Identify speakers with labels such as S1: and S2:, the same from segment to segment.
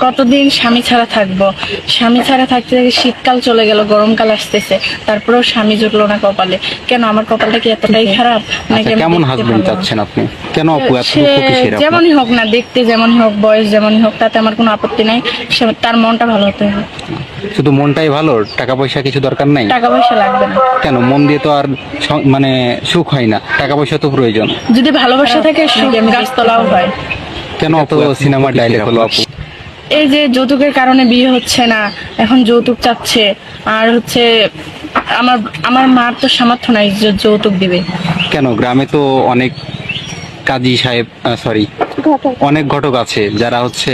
S1: কতদিন স্বামী ছাড়া থাকবো, স্বামী ছাড়া থাকতে থাকতে শীতকাল চলে গেল, গরমকাল আসতেছে, তারপরেও স্বামী জুটলো না কপালে। কেন আমার কপালটা কি এতটাই খারাপ নাকি?
S2: আচ্ছা,
S1: আমি
S2: কেমন
S1: দেখতে
S2: হাজবেন্ড
S1: ভালো?
S2: চাচ্ছেন আপনি? কেন আপু এত
S1: সে
S2: দুঃখ কিসের আপনার?
S1: যেমনই হোক না, দেখতে যেমনই হোক, বয়স যেমনই হোক, তাতে আমার কোনো আপত্তি নাই। তার মনটা ভালো হতে হবে।
S2: শুধু মনটাই ভালো, টাকা পয়সা কিছু দরকার নাই?
S1: টাকা পয়সা লাগবে না।
S2: কেন মন দিয়ে তো আর মানে সুখ হয় না, টাকা পয়সা তো প্রয়োজন।
S1: যদি ভালোবাসা থাকে গাছতলাও হয়।
S2: কেন এত সিনেমার ডায়লগ হলো আপু?
S1: এই যে যৌতুকের কারণে বিয়ে হচ্ছে না, এখন যৌতুক চাচ্ছে। আর হচ্ছে আমার আমার মার তো সামর্থ্য নাই যে যৌতুক দিবে।
S2: কেন গ্রামে তো অনেক কাজী সাহেব, সরি, অনেক ঘটক আছে যারা হচ্ছে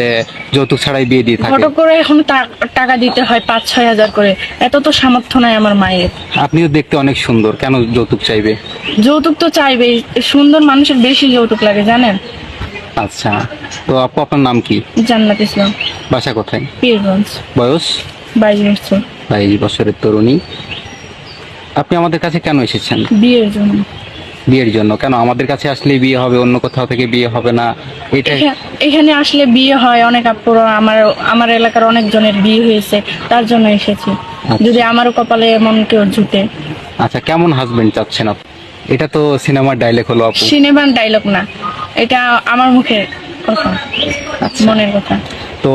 S2: যৌতুক ছাড়াই বিয়ে দিয়ে থাকে।
S1: ঘটক করে এখন টাকা দিতে হয় 5-6 হাজার করে, এত তো সামর্থ্য নাই আমার মায়ের।
S2: আপনিও দেখতে অনেক সুন্দর, কেন যৌতুক চাইবে?
S1: যৌতুক তো চাইবেই, সুন্দর মানুষের বেশি যৌতুক লাগে জানেন।
S2: আচ্ছা, তো আপু আপনার নাম কি?
S1: জান্নাত ইসলাম,
S2: বাসা কোথায়?
S1: পীরগঞ্জ,
S2: বয়স?
S1: 22 বছর।
S2: 22 বছরের তরুণী। আপনি আমাদের কাছে কেন এসেছেন?
S1: বিয়ের জন্য।
S2: বিয়ের জন্য? কেন আমাদের কাছে আসলেই বিয়ে হবে, অন্য কোথাও থেকে বিয়ে হবে না? এটা
S1: এখানে আসলে বিয়ে হয় অনেক আপুরা, আমার আমার এলাকার অনেক জনের বিয়ে হয়েছে, তার জন্য এসেছি। যদি আমারও কপালে এমন কেউ জুটে।
S2: আচ্ছা, কেমন হাজবেন্ড চাচ্ছেন আপনি? এটা তো সিনেমার ডায়লগ হলো আপু।
S1: সিনেমার ডায়লগ না, এটা আমার মুখে কথা,
S2: আচ্ছা।
S1: মনের কথা।
S2: তো